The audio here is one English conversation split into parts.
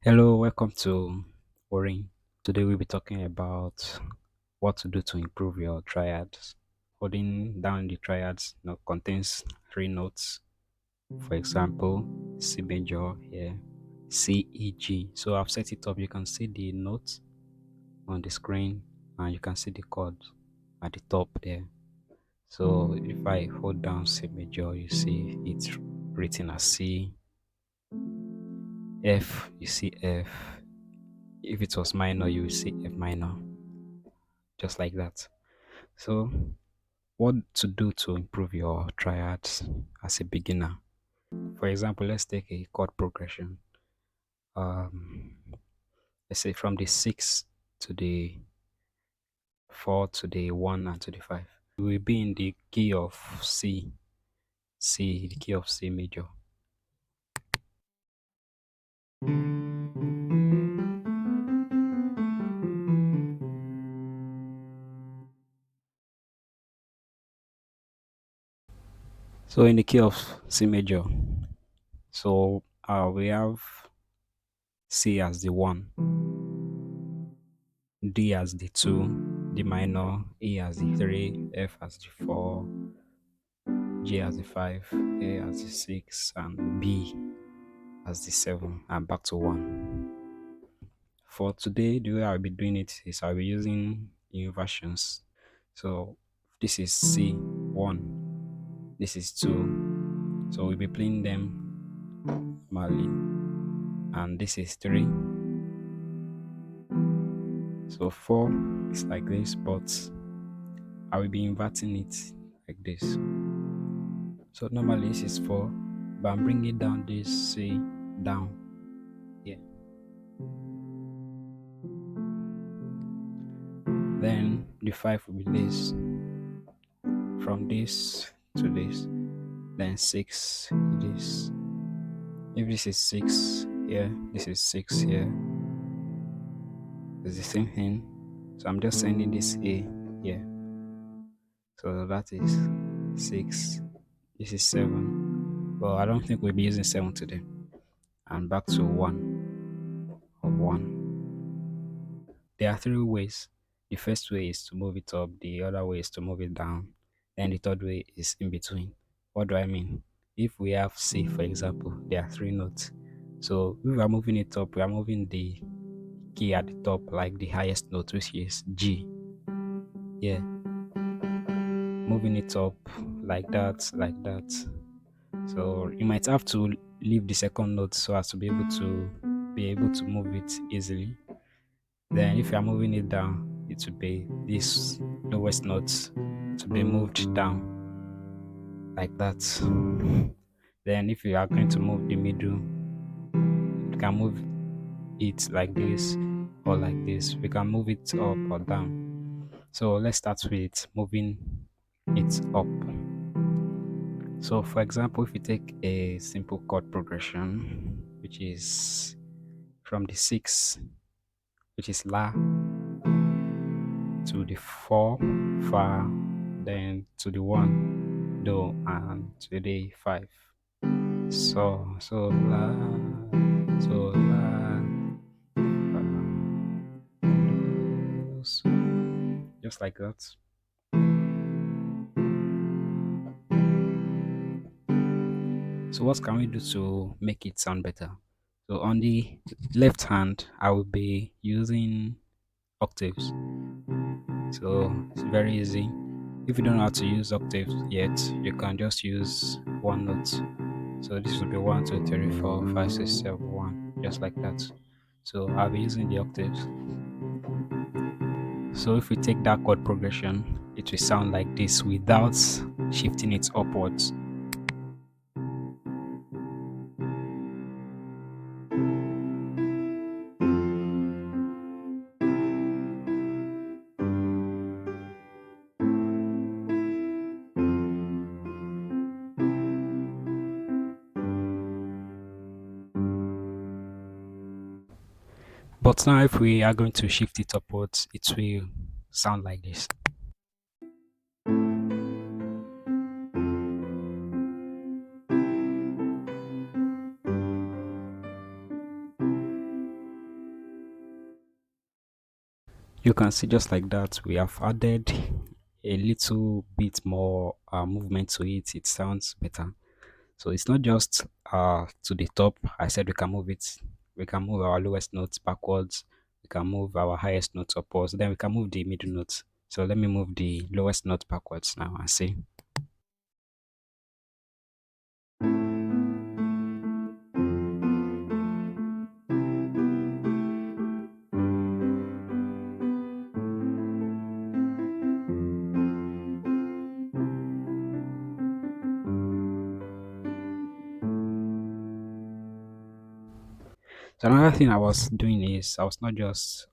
Hello, welcome to Boring. Today we'll be talking about what to do to improve your triads. Holding down the triads contains three notes. For example, C major here, C, E, G. So I've set it up. You can see the notes on the screen and you can see the chord at the top there. So if I hold down C major, you see it's written as C. F, you see F. If it was minor, you will see F minor, just like that. So, what to do to improve your triads as a beginner? For example, let's take a chord progression. Um, let's say from the 6 to the 4 to the 1 and to the 5. We will be in the key of C, the key of C major. So, in the key of C major, so we have C as the 1, D as the 2, D minor, E as the 3, F as the 4, G as the 5, A as the 6, and B as the 7, and back to 1. For today, the way I'll be doing it is I'll be using inversions. So this is C1, this is 2. So we'll be playing them normally. And this is 3. So 4 is like this, but I will be inverting it like this. So normally this is 4, but I'm bringing down this C down here. Then the 5 will be this, from this to this, then 6 this. If this is 6 here, this is 6 here, it's the same thing. So I'm just sending this A here. So that is 6, this is 7, but I don't think we'll be using 7 today. And back to 1 of 1. There are 3 ways. The first way is to move it up, the other way is to move it down, then the third way is in between. What do I mean? If we have C, for example, there are 3 notes. So if we are moving it up, we are moving the key at the top, like the highest note, which is G. Yeah. Moving it up like that, like that. So you might have to leave the second note so as to be able to move it easily. Then if you are moving it down, it will be this lowest note to be moved down like that. Then if you are going to move the middle, you can move it like this or like this. We can move it up or down. So let's start with moving it up. So for example, if you take a simple chord progression, which is from the 6, which is La, to the 4, Fa, then to the 1, Do, and to the 5. So, La, so, La, Fa, Do, so. Just like that. So what can we do to make it sound better? So on the left hand, I will be using octaves. So it's very easy. If you don't know how to use octaves yet, you can just use one note. So this will be 1, 2, 3, 4, 5, 6, 7, 1, just like that. So I'll be using the octaves. So if we take that chord progression, it will sound like this without shifting it upwards. But now if we are going to shift it upwards, it will sound like this. You can see just like that, we have added a little bit more movement to it. It sounds better. So it's not just to the top. I said we can move it. We can move our lowest notes backwards. We can move our highest notes upwards. Then we can move the middle notes. So let me move the lowest note backwards now and see. So another thing I was doing is I was not just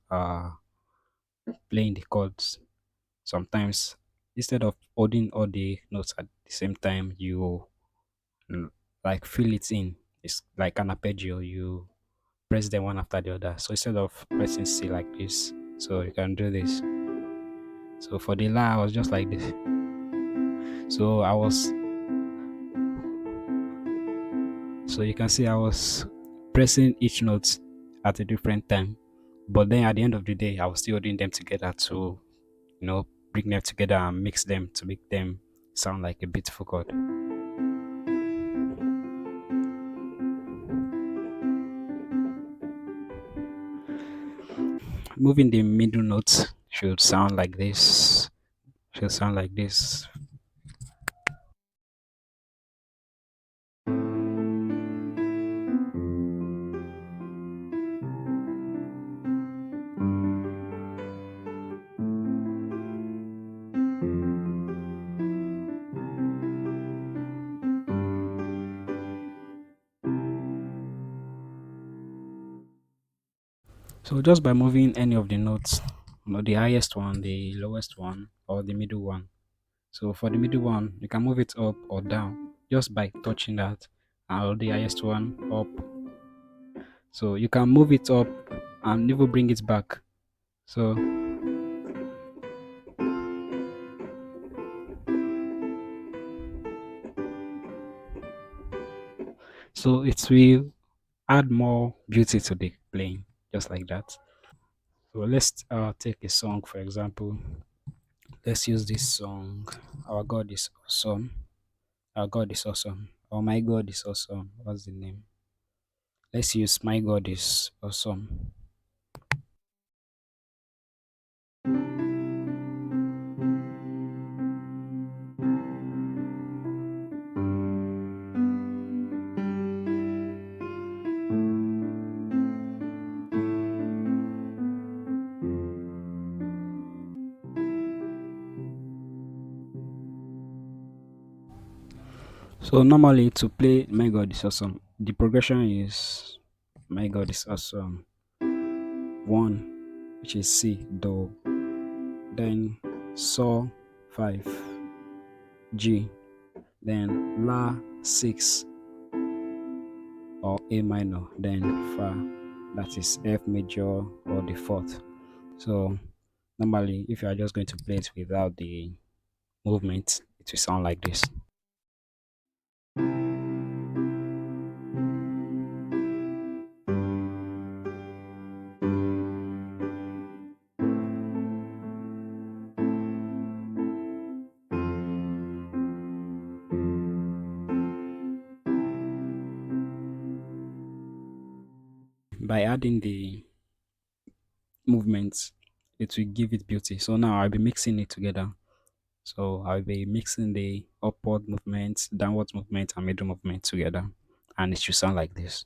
playing the chords. Sometimes instead of holding all the notes at the same time, you mm, like fill it in. It's like an arpeggio. You press them one after the other. So instead of pressing C like this, so you can do this. So for the la, I was just like this. So I was, so you can see I was pressing each note at a different time. But then at the end of the day, I was still holding them together to, bring them together and mix them to make them sound like a beautiful chord. Moving the middle notes should sound like this. Should sound like this. So just by moving any of the notes, the highest one, the lowest one, or the middle one. So for the middle one, you can move it up or down just by touching that. And the highest one up. So you can move it up and even bring it back. So it will add more beauty to the playing, just like that. So let's take a song for example. Let's use this song. Our God is awesome. Our God is awesome. Oh, my God is awesome. What's the name? Let's use my God is awesome. So normally to play my God is awesome, the progression is my God is awesome. One, which is C, Do, then So, 5, G, then La, 6, or A minor, then Fa, that is F major or the fourth. So normally, if you are just going to play it without the movement, it will sound like this. By adding the movements, it will give it beauty. So now I'll be mixing it together. So I'll be mixing the upward movement, downward movement, and middle movement together, and it should sound like this.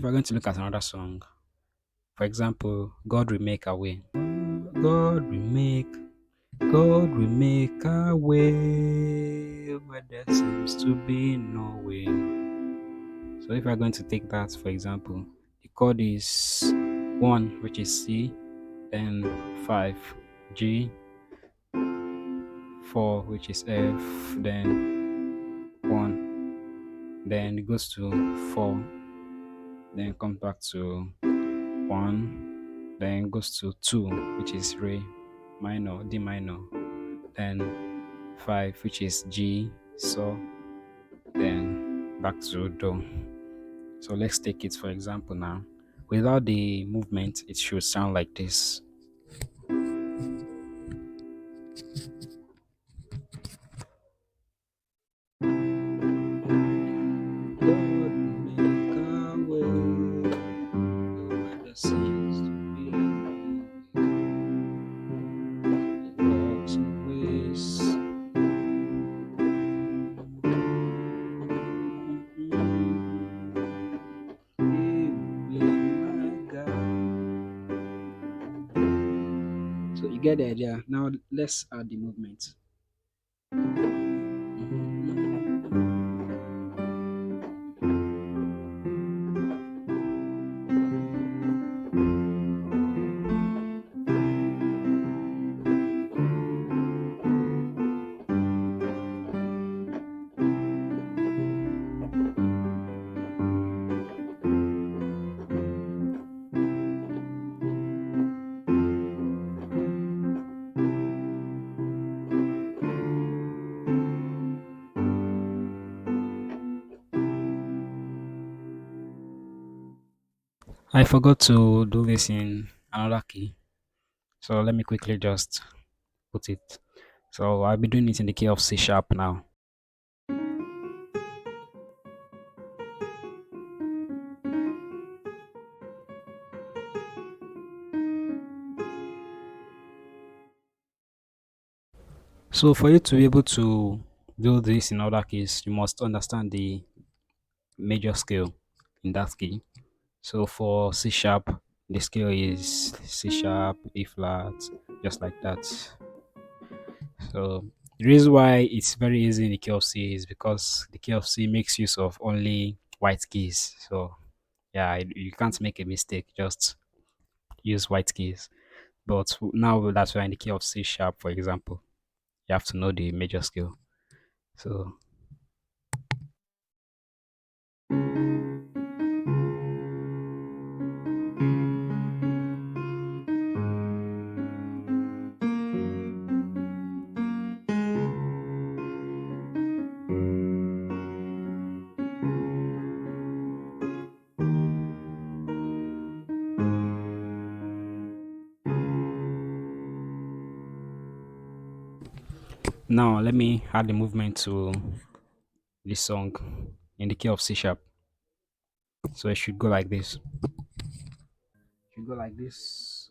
if we're going to look at another song, for example, God will make a way. God will make, God will make a way where there seems to be no way. So if we're going to take that, for example, the chord is 1, which is C, then 5, G, 4, which is F, then 1, then it goes to 4, then comes back to 1, then goes to 2, which is Re minor, D minor, then 5, which is G, So, then back to Do. So let's take it for example now. Without the movement, it should sound like this. God make a way where there seems to be lots of ways. He will be my God. So you get the idea. Now let's add the movement. I forgot to do this in another key. So let me quickly just put it. So I'll be doing it in the key of C sharp now. So for you to be able to do this in other keys, you must understand the major scale in that key. So for C sharp, the scale is C sharp, E flat, just like that. So the reason why it's very easy in the key of C is because the key of C makes use of only white keys. So yeah, you can't make a mistake. Just use white keys. But now that we're in the key of C sharp, for example, you have to know the major scale. So now let me add the movement to this song in the key of C sharp. So it should go like this. It should go like this.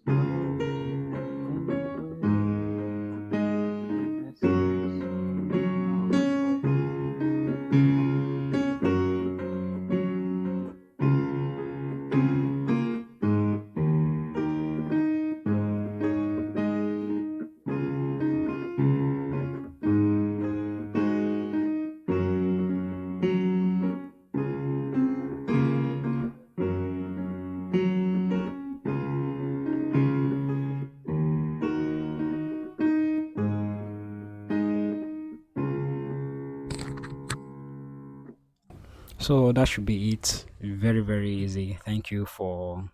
So that should be it. Very, very easy. Thank you for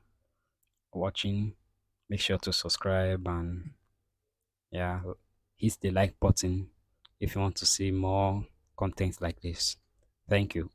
watching. Make sure to subscribe and yeah, hit the like button if you want to see more content like this. Thank you.